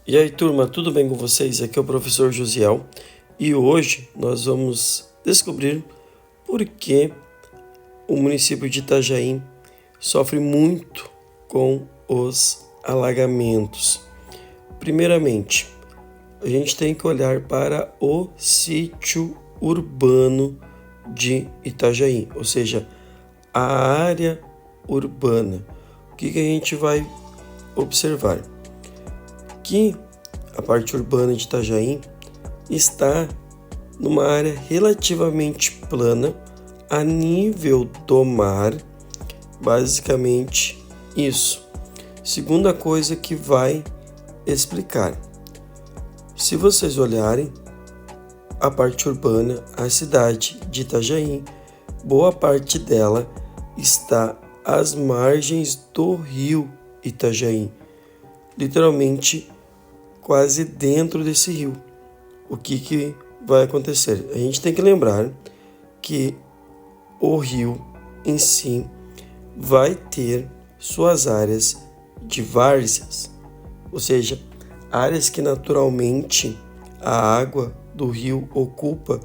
E aí, turma, tudo bem com vocês? Aqui é o professor Josiel e hoje nós vamos descobrir por que o município de Itajaí sofre muito com os alagamentos. Primeiramente, a gente tem que olhar para o sítio urbano de Itajaí, ou seja, a área urbana. O que a gente vai observar? Que a parte urbana de Itajaí está numa área relativamente plana a nível do mar, basicamente isso. Segunda coisa que vai explicar. Se vocês olharem a parte urbana, a cidade de Itajaí, boa parte dela está às margens do rio Itajaí, literalmente quase dentro desse rio. O que vai acontecer? A gente tem que lembrar que o rio em si vai ter suas áreas de várzeas, ou seja, áreas que naturalmente a água do rio ocupa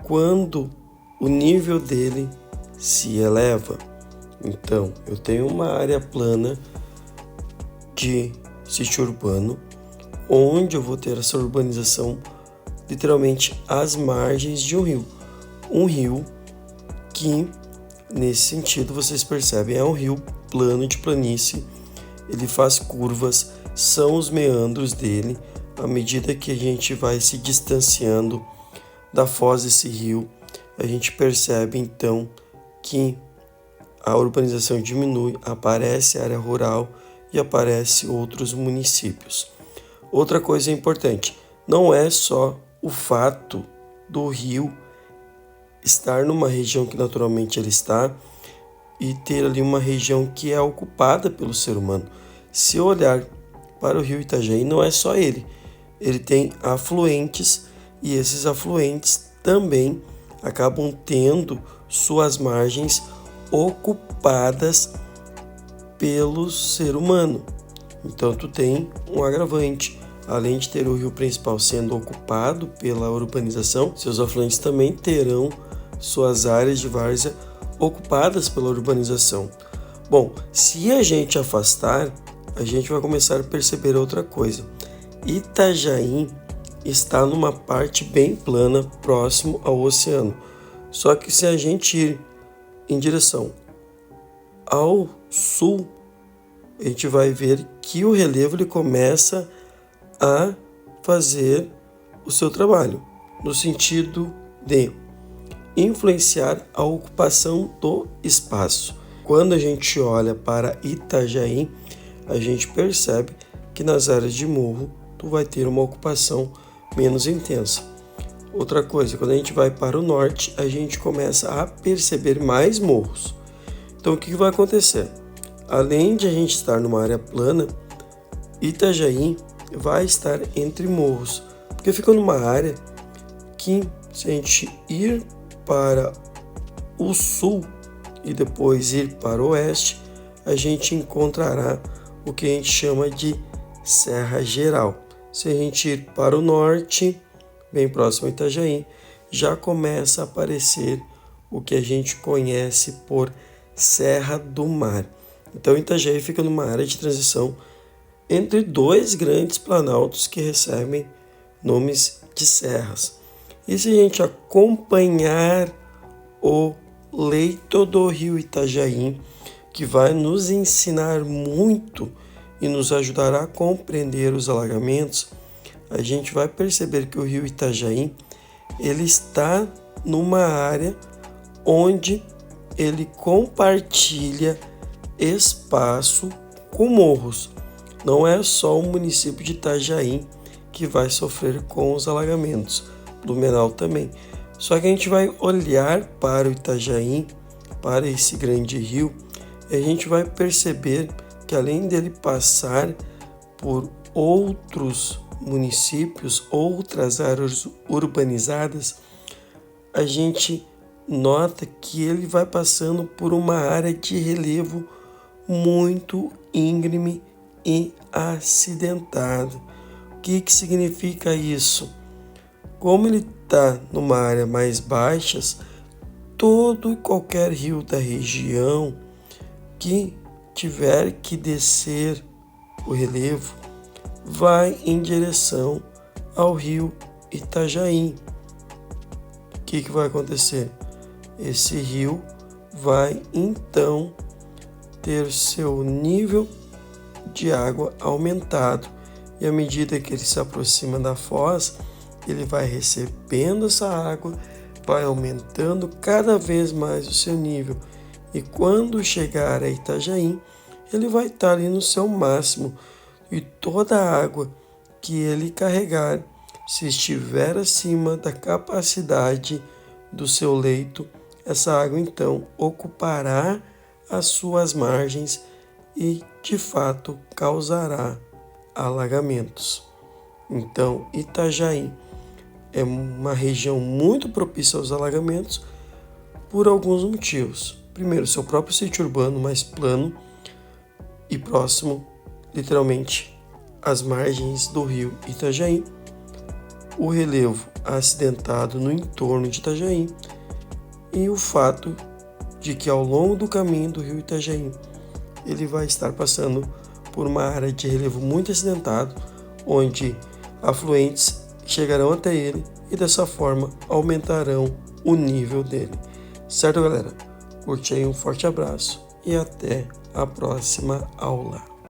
quando o nível dele se eleva. Então, eu tenho uma área plana de sítio urbano, onde eu vou ter essa urbanização literalmente às margens de um rio. Um rio que, nesse sentido, vocês percebem, é um rio plano de planície, ele faz curvas, são os meandros dele. À medida que a gente vai se distanciando da foz desse rio, a gente percebe então que a urbanização diminui, aparece a área rural e aparece outros municípios. Outra coisa importante, não é só o fato do rio estar numa região que naturalmente ele está e ter ali uma região que é ocupada pelo ser humano. Se olhar para o rio Itajaí, não é só ele. Ele tem afluentes e esses afluentes também acabam tendo suas margens ocupadas pelo ser humano. Então tu tem um agravante. Além de ter o rio principal sendo ocupado pela urbanização, seus afluentes também terão suas áreas de várzea ocupadas pela urbanização. Bom, se a gente afastar, a gente vai começar a perceber outra coisa. Itajaí está numa parte bem plana, próximo ao oceano. Só que se a gente ir em direção ao sul, a gente vai ver que o relevo ele começa a fazer o seu trabalho, no sentido de influenciar a ocupação do espaço. Quando a gente olha para Itajaí, a gente percebe que nas áreas de morro tu vai ter uma ocupação menos intensa. Outra coisa, quando a gente vai para o norte, a gente começa a perceber mais morros. Então o que vai acontecer? Além de a gente estar numa área plana, Itajaí vai estar entre morros, porque fica numa área que, se a gente ir para o sul e depois ir para o oeste, a gente encontrará o que a gente chama de Serra Geral. Se a gente ir para o norte, bem próximo a Itajaí, já começa a aparecer o que a gente conhece por Serra do Mar. Então Itajaí fica numa área de transição entre dois grandes planaltos que recebem nomes de serras. E se a gente acompanhar o leito do rio Itajaí, que vai nos ensinar muito e nos ajudará a compreender os alagamentos, a gente vai perceber que o rio Itajaí ele está numa área onde ele compartilha espaço com morros. Não é só o município de Itajaí que vai sofrer com os alagamentos, Blumenau também. Só que a gente vai olhar para o Itajaí, para esse grande rio, e a gente vai perceber que além dele passar por outros municípios, outras áreas urbanizadas, a gente nota que ele vai passando por uma área de relevo muito íngreme e acidentado. O que significa isso? Como ele está numa área mais baixa, todo e qualquer rio da região que tiver que descer o relevo vai em direção ao rio Itajaí. O que vai acontecer? Esse rio vai então ter seu nível de água aumentado, e à medida que ele se aproxima da foz, ele vai recebendo essa água, vai aumentando cada vez mais o seu nível, e quando chegar a Itajaí, ele vai estar ali no seu máximo, e toda a água que ele carregar, se estiver acima da capacidade do seu leito, essa água então ocupará as suas margens e de fato causará alagamentos. Então, Itajaí é uma região muito propícia aos alagamentos por alguns motivos. Primeiro, seu próprio sítio urbano mais plano e próximo, literalmente, às margens do rio Itajaí, o relevo acidentado no entorno de Itajaí e o fato de que ao longo do caminho do rio Itajaí ele vai estar passando por uma área de relevo muito acidentado, onde afluentes chegarão até ele e dessa forma aumentarão o nível dele. Certo, galera? Curte aí, um forte abraço e até a próxima aula.